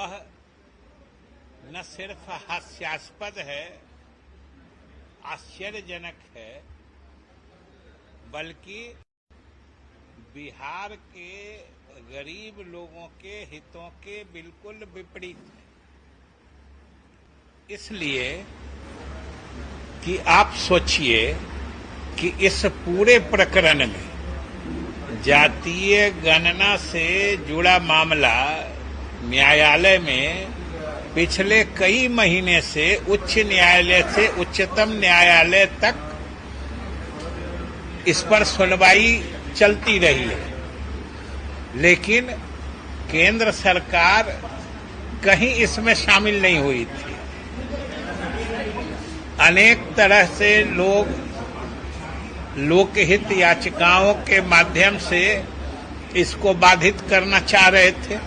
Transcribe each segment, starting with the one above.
वह न सिर्फ हास्यास्पद है, आश्चर्यजनक है, बल्कि बिहार के गरीब लोगों के हितों के बिल्कुल विपरीत है। इसलिए कि आप सोचिए कि इस पूरे प्रकरण में जातीय गणना से जुड़ा मामला न्यायालय में पिछले कई महीने से उच्च न्यायालय से उच्चतम न्यायालय तक इस पर सुनवाई चलती रही है, लेकिन केंद्र सरकार कहीं इसमें शामिल नहीं हुई थी। अनेक तरह से लोग लोकहित याचिकाओं के माध्यम से इसको बाधित करना चाह रहे थे,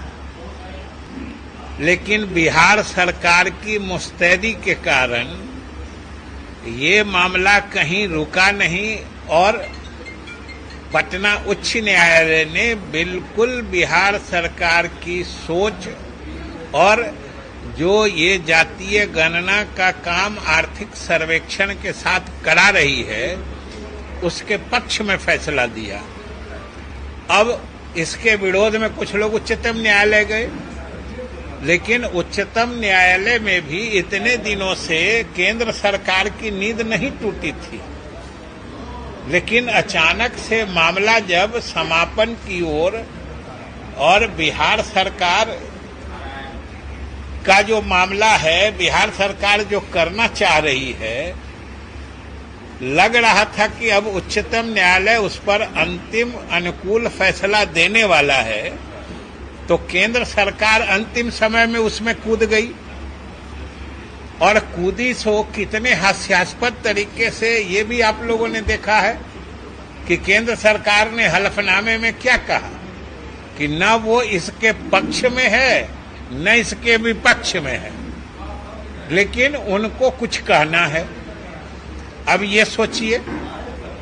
लेकिन बिहार सरकार की मुस्तैदी के कारण ये मामला कहीं रुका नहीं और पटना उच्च न्यायालय ने बिल्कुल बिहार सरकार की सोच और जो ये जातीय गणना का काम आर्थिक सर्वेक्षण के साथ करा रही है उसके पक्ष में फैसला दिया। अब इसके विरोध में कुछ लोग उच्चतम न्यायालय गए, लेकिन उच्चतम न्यायालय में भी इतने दिनों से केंद्र सरकार की नींद नहीं टूटी थी, लेकिन अचानक से मामला जब समापन की ओर और बिहार सरकार का जो मामला है, बिहार सरकार जो करना चाह रही है, लग रहा था कि अब उच्चतम न्यायालय उस पर अंतिम अनुकूल फैसला देने वाला है, तो केंद्र सरकार अंतिम समय में उसमें कूद गई और कूदी सो कितने हास्यास्पद तरीके से ये भी आप लोगों ने देखा है कि केंद्र सरकार ने हलफनामे में क्या कहा कि न वो इसके पक्ष में है न इसके विपक्ष में है, लेकिन उनको कुछ कहना है। अब ये सोचिए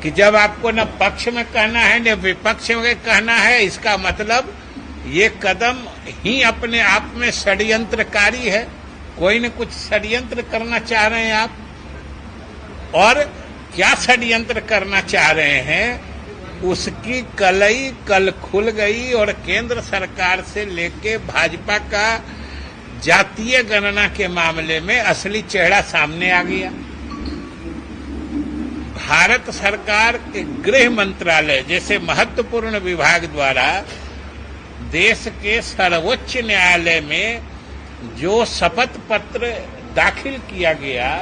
कि जब आपको न पक्ष में कहना है न विपक्ष में कहना है, इसका मतलब ये कदम ही अपने आप में षड्यंत्रकारी है। कोई न कुछ षड्यंत्र करना चाह रहे हैं आप, और क्या षड्यंत्र करना चाह रहे हैं उसकी कलई कल खुल गई और केंद्र सरकार से लेके भाजपा का जातीय गणना के मामले में असली चेहरा सामने आ गया। भारत सरकार के गृह मंत्रालय जैसे महत्वपूर्ण विभाग द्वारा देश के सर्वोच्च न्यायालय में जो शपथ पत्र दाखिल किया गया,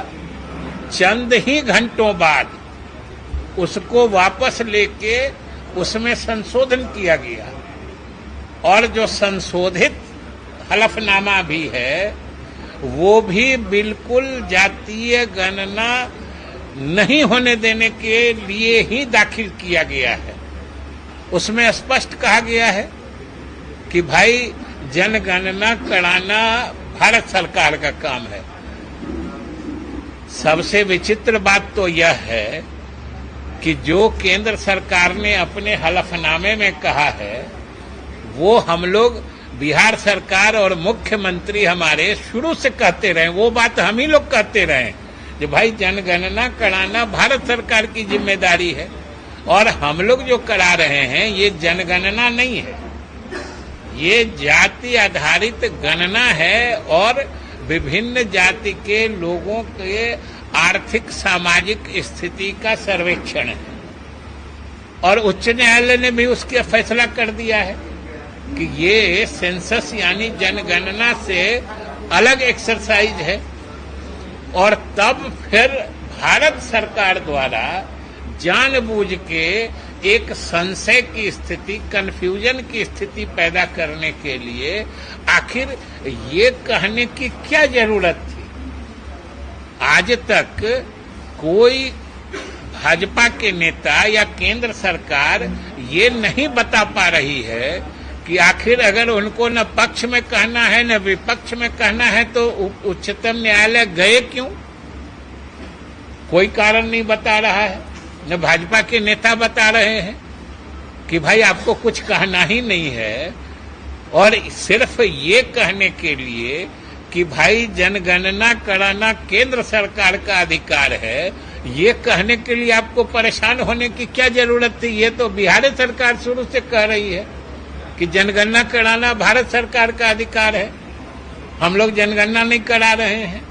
चंद ही घंटों बाद उसको वापस लेके उसमें संशोधन किया गया, और जो संशोधित हलफनामा भी है वो भी बिल्कुल जातीय गणना नहीं होने देने के लिए ही दाखिल किया गया है। उसमें स्पष्ट कहा गया है कि भाई जनगणना कराना भारत सरकार का काम है। सबसे विचित्र बात तो यह है कि जो केंद्र सरकार ने अपने हलफनामे में कहा है वो हम लोग बिहार सरकार और मुख्यमंत्री हमारे शुरू से कहते रहे, वो बात हम ही लोग कहते रहे कि भाई जनगणना कराना भारत सरकार की जिम्मेदारी है, और हम लोग जो करा रहे हैं ये जनगणना नहीं है, ये जाति आधारित गणना है और विभिन्न जाति के लोगों के आर्थिक सामाजिक स्थिति का सर्वेक्षण है। और उच्च न्यायालय ने भी उसका फैसला कर दिया है कि ये सेंसस यानी जनगणना से अलग एक्सरसाइज है, और तब फिर भारत सरकार द्वारा जानबूझ के एक संशय की स्थिति, कंफ्यूजन की स्थिति पैदा करने के लिए आखिर ये कहने की क्या जरूरत थी। आज तक कोई भाजपा के नेता या केंद्र सरकार ये नहीं बता पा रही है कि आखिर अगर उनको न पक्ष में कहना है न विपक्ष में कहना है तो उच्चतम न्यायालय गए क्यों। कोई कारण नहीं बता रहा है, न भाजपा के नेता बता रहे हैं कि भाई आपको कुछ कहना ही नहीं है और सिर्फ ये कहने के लिए कि भाई जनगणना कराना केंद्र सरकार का अधिकार है, ये कहने के लिए आपको परेशान होने की क्या जरूरत थी? ये तो बिहार सरकार शुरू से कह रही है कि जनगणना कराना भारत सरकार का अधिकार है। हम लोग जनगणना नहीं करा रहे हैं।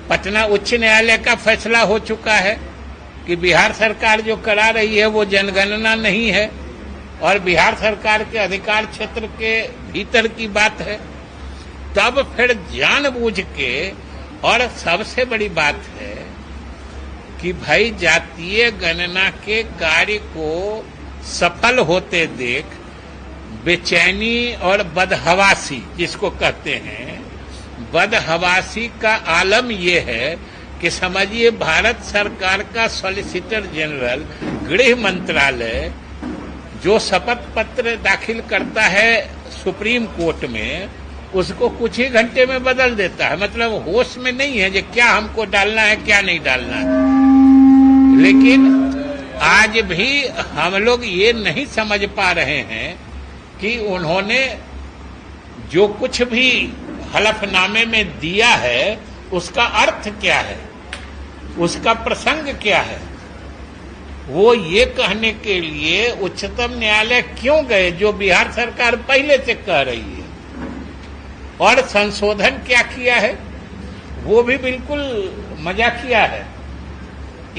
पटना उच्च न्यायालय का फैसला हो चुका है कि बिहार सरकार जो करा रही है वो जनगणना नहीं है और बिहार सरकार के अधिकार क्षेत्र के भीतर की बात है। तब फिर जानबूझ के, और सबसे बड़ी बात है कि भाई जातीय गणना के कार्य को सफल होते देख बेचैनी और बदहवासी, जिसको कहते हैं बदहवासी का आलम यह है कि समझिए भारत सरकार का सॉलिसिटर जनरल गृह मंत्रालय जो शपथ पत्र दाखिल करता है सुप्रीम कोर्ट में, उसको कुछ ही घंटे में बदल देता है। मतलब होश में नहीं है कि क्या हमको डालना है क्या नहीं डालना है। लेकिन आज भी हम लोग ये नहीं समझ पा रहे हैं कि उन्होंने जो कुछ भी हलफनामे में दिया है उसका अर्थ क्या है, उसका प्रसंग क्या है। वो ये कहने के लिए उच्चतम न्यायालय क्यों गए जो बिहार सरकार पहले से कह रही है, और संशोधन क्या किया है वो भी बिल्कुल मजाकिया है।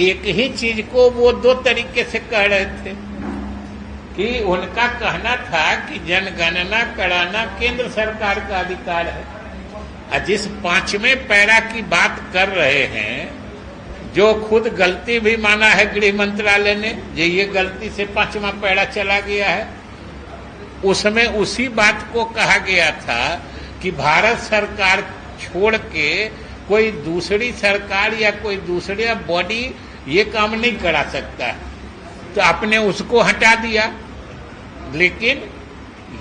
एक ही चीज को वो दो तरीके से कह रहे थे कि उनका कहना था कि जनगणना कराना केंद्र सरकार का अधिकार है, और जिस 5वें पैरा की बात कर रहे हैं, जो खुद गलती भी माना है गृह मंत्रालय ने, जो ये गलती से 5वां पैरा चला गया है, उसमें उसी बात को कहा गया था कि भारत सरकार छोड़ के कोई दूसरी सरकार या कोई दूसरी बॉडी ये काम नहीं करा सकता है। तो आपने उसको हटा दिया, लेकिन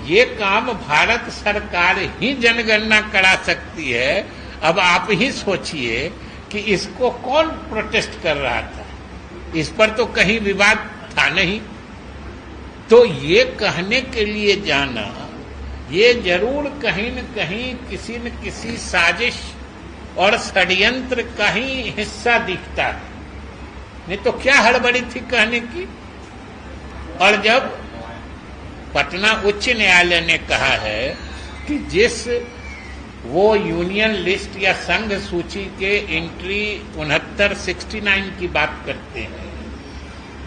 ये काम भारत सरकार ही जनगणना करा सकती है। अब आप ही सोचिए कि इसको कौन प्रोटेस्ट कर रहा था, इस पर तो कहीं विवाद था नहीं। तो ये कहने के लिए जाना, ये जरूर कहीं न कहीं किसी न किसी साजिश और षड्यंत्र का ही हिस्सा दिखता है, नहीं तो क्या हड़बड़ी थी कहने की। और जब पटना उच्च न्यायालय ने कहा है कि जिस वो यूनियन लिस्ट या संघ सूची के एंट्री 69 की बात करते हैं,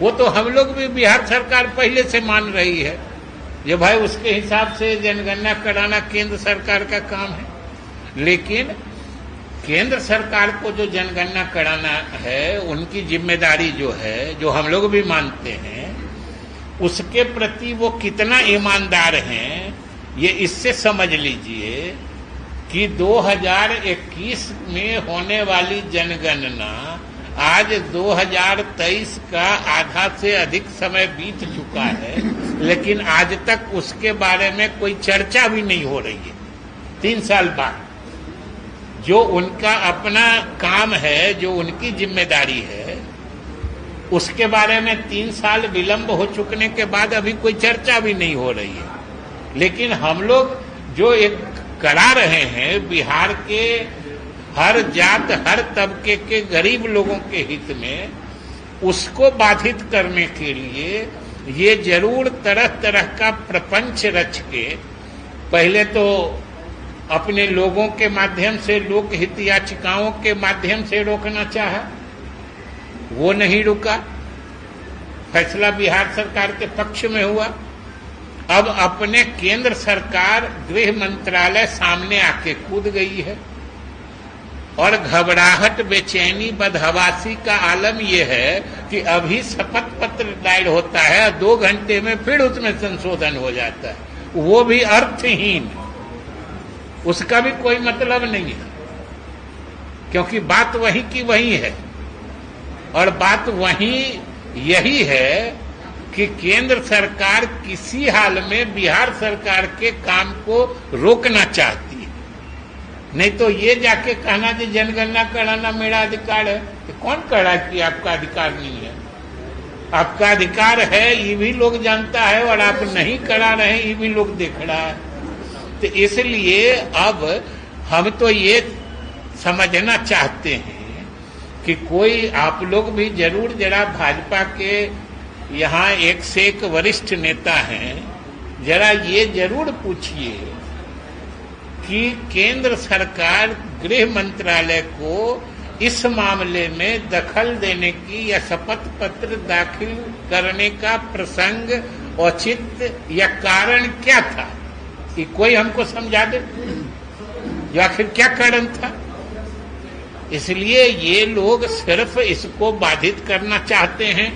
वो तो हम लोग भी बिहार सरकार पहले से मान रही है ये भाई उसके हिसाब से जनगणना कराना केंद्र सरकार का काम है। लेकिन केंद्र सरकार को जो जनगणना कराना है उनकी जिम्मेदारी जो है, जो हम लोग भी मानते हैं, उसके प्रति वो कितना ईमानदार हैं ये इससे समझ लीजिए कि 2021 में होने वाली जनगणना आज 2023 का आधा से अधिक समय बीत चुका है, लेकिन आज तक उसके बारे में कोई चर्चा भी नहीं हो रही है। 3 साल बाद जो उनका अपना काम है, जो उनकी जिम्मेदारी है, उसके बारे में 3 साल विलंब हो चुकने के बाद अभी कोई चर्चा भी नहीं हो रही है। लेकिन हम लोग जो एक करा रहे हैं बिहार के हर जात हर तबके के गरीब लोगों के हित में, उसको बाधित करने के लिए ये जरूर तरह तरह का प्रपंच रच के पहले तो अपने लोगों के माध्यम से, लोक हित याचिकाओं के माध्यम से रोकना चाहा, वो नहीं रुका, फैसला बिहार सरकार के पक्ष में हुआ। अब अपने केंद्र सरकार गृह मंत्रालय सामने आके कूद गई है और घबराहट, बेचैनी, बदहवासी का आलम यह है कि अभी शपथ पत्र दायर होता है, 2 घंटे में फिर उसमें संशोधन हो जाता है, वो भी अर्थहीन, उसका भी कोई मतलब नहीं है, क्योंकि बात वही की वही है। और बात वही यही है कि केंद्र सरकार किसी हाल में बिहार सरकार के काम को रोकना चाहती है। नहीं तो ये जाके कहना कि जनगणना कराना मेरा अधिकार है, तो कौन कह रहा है कि आपका अधिकार नहीं है? आपका अधिकार है ये भी लोग जानता है, और आप नहीं करा रहे ये भी लोग देख रहा है। तो इसलिए अब हम तो ये समझना चाहते हैं कि कोई आप लोग भी जरूर जरा भाजपा के यहाँ एक से एक वरिष्ठ नेता हैं, जरा ये जरूर पूछिए कि केंद्र सरकार गृह मंत्रालय को इस मामले में दखल देने की या शपथ पत्र दाखिल करने का प्रसंग औचित्य या कारण क्या था, कि कोई हमको समझा दे या आखिर क्या कारण था। इसलिए ये लोग सिर्फ इसको बाधित करना चाहते हैं,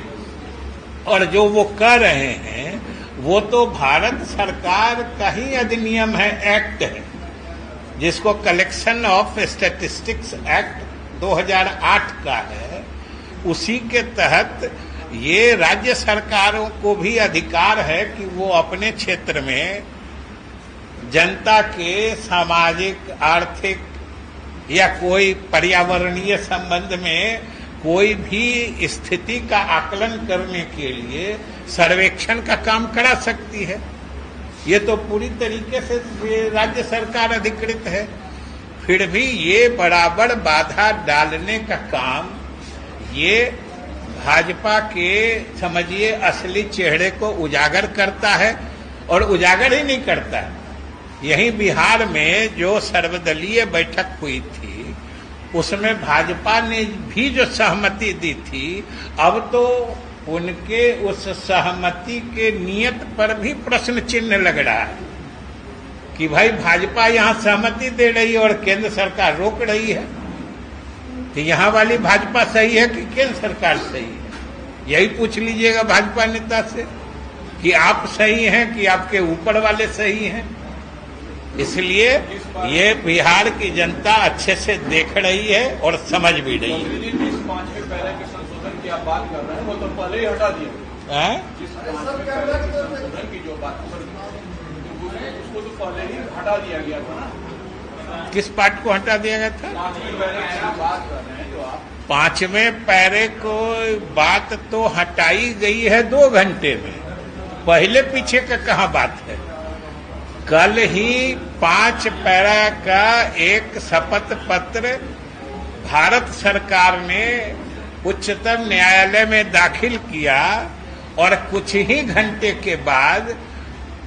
और जो वो कर रहे हैं वो तो भारत सरकार का ही अधिनियम है, एक्ट है, जिसको कलेक्शन ऑफ स्टैटिस्टिक्स एक्ट 2008 का है। उसी के तहत ये राज्य सरकारों को भी अधिकार है कि वो अपने क्षेत्र में जनता के सामाजिक, आर्थिक या कोई पर्यावरणीय संबंध में कोई भी स्थिति का आकलन करने के लिए सर्वेक्षण का काम करा सकती है। ये तो पूरी तरीके से राज्य सरकार अधिकृत है। फिर भी ये बराबर बाधा डालने का काम ये भाजपा के समझिए असली चेहरे को उजागर करता है, और उजागर ही नहीं करता है। यहीं बिहार में जो सर्वदलीय बैठक हुई थी उसमें भाजपा ने भी जो सहमति दी थी, अब तो उनके उस सहमति के नियत पर भी प्रश्न चिन्ह लग रहा है कि भाई भाजपा यहां सहमति दे रही है और केंद्र सरकार रोक रही है, तो यहां वाली भाजपा सही है कि केंद्र सरकार सही है? यही पूछ लीजिएगा भाजपा नेता से कि आप सही हैं कि आपके ऊपर वाले सही हैं। इसलिए ये बिहार की जनता अच्छे से देख रही है और समझ भी रही है। जिस 5वें पैरा के संशोधन की आप बात कर रहे हैं वो तो पहले ही हटा दिया। जिस 5वें पैरा के संशोधन की जो बात उसको तो पहले ही हटा दिया गया था ना। किस पार्ट को हटा दिया गया था? 5वें पैरे की बात कर रहे हैं जो आप। 5वें पैरे को बात तो हटाई गई है 2 घंटे में, पहले पीछे का कहाँ बात है। कल ही 5 पैरा का एक शपथ पत्र भारत सरकार ने उच्चतम न्यायालय में दाखिल किया, और कुछ ही घंटे के बाद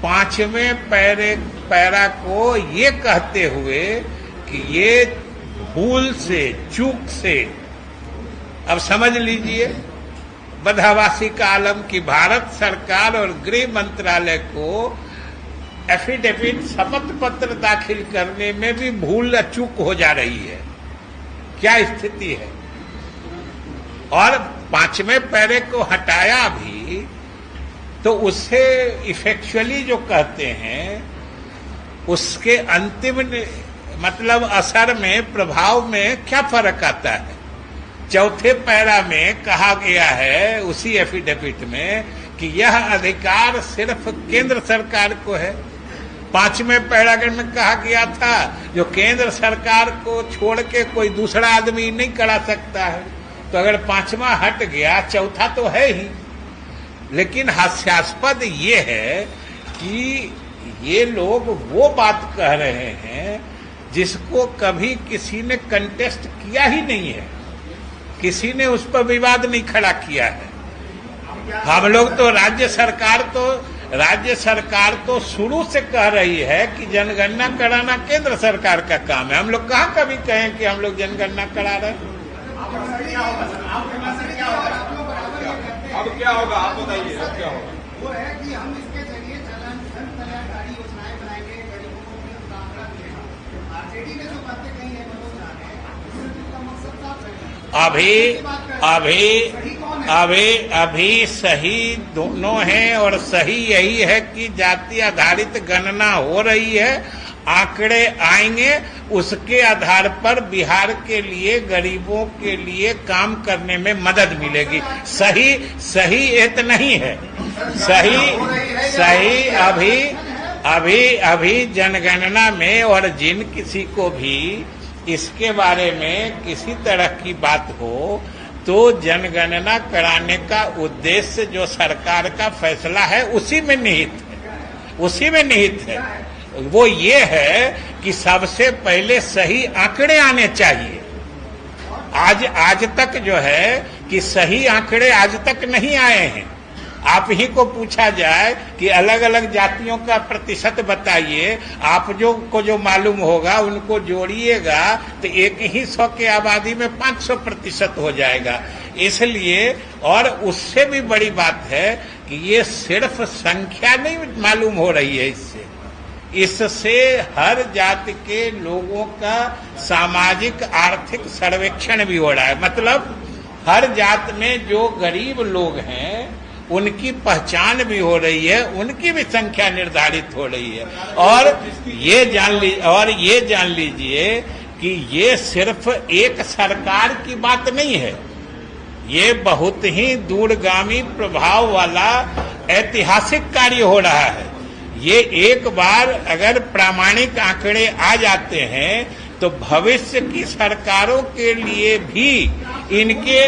5वें पैरा को ये कहते हुए कि ये भूल से, चूक से, अब समझ लीजिए बदहवासी का आलम कि भारत सरकार और गृह मंत्रालय को एफिडेविट शपथ पत्र दाखिल करने में भी भूल चूक हो जा रही है। क्या स्थिति है? और 5वें पैरे को हटाया भी तो उससे इफेक्चुअली जो कहते हैं उसके अंतिम मतलब असर में, प्रभाव में क्या फर्क आता है। 4थे पैरा में कहा गया है उसी एफिडेविट में कि यह अधिकार सिर्फ केंद्र सरकार को है। 5वें पैराग्राफ में कहा गया था जो केंद्र सरकार को छोड़ के कोई दूसरा आदमी नहीं करा सकता है। तो अगर 5वां हट गया, 4था तो है ही। लेकिन हास्यास्पद ये है कि ये लोग वो बात कह रहे हैं जिसको कभी किसी ने कंटेस्ट किया ही नहीं है, किसी ने उस पर विवाद नहीं खड़ा किया है। हम लोग तो राज्य सरकार तो शुरू से कह रही है कि जनगणना कराना केंद्र सरकार का काम है। हम लोग कहाँ कभी कहें कि हम लोग जनगणना करा रहे हैं। अब क्या होगा आप बताइए, अब क्या होगा? वो है कि हम इसके जरिए जन कल्याणकारी योजनाएं बनाएंगे, गरीबों को उनका आंकड़ा मिलेगा। आरजेडी ने जो बातें कही है मनोज झा ने, उसका मकसद साफ है। अभी सही दोनों हैं, और सही यही है कि जाति आधारित गणना हो रही है, आंकड़े आएंगे, उसके आधार पर बिहार के लिए, गरीबों के लिए काम करने में मदद मिलेगी। सही ये तो नहीं है। सही अभी जनगणना में, और जिन किसी को भी इसके बारे में किसी तरह की बात हो तो जनगणना कराने का उद्देश्य जो सरकार का फैसला है उसी में निहित है। वो ये है कि सबसे पहले सही आंकड़े आने चाहिए। आज तक जो है कि सही आंकड़े आज तक नहीं आए हैं। आप ही को पूछा जाए कि अलग अलग जातियों का प्रतिशत बताइए, आप जो मालूम होगा उनको जोड़िएगा तो 100 की आबादी में 500% हो जाएगा। इसलिए और उससे भी बड़ी बात है कि ये सिर्फ संख्या नहीं मालूम हो रही है, इससे हर जाति के लोगों का सामाजिक आर्थिक सर्वेक्षण भी हो रहा है। मतलब हर जात में जो गरीब लोग हैं उनकी पहचान भी हो रही है, उनकी भी संख्या निर्धारित हो रही है। और ये जान लीजिए कि ये सिर्फ एक सरकार की बात नहीं है, ये बहुत ही दूरगामी प्रभाव वाला ऐतिहासिक कार्य हो रहा है। ये एक बार अगर प्रामाणिक आंकड़े आ जाते हैं तो भविष्य की सरकारों के लिए भी इनके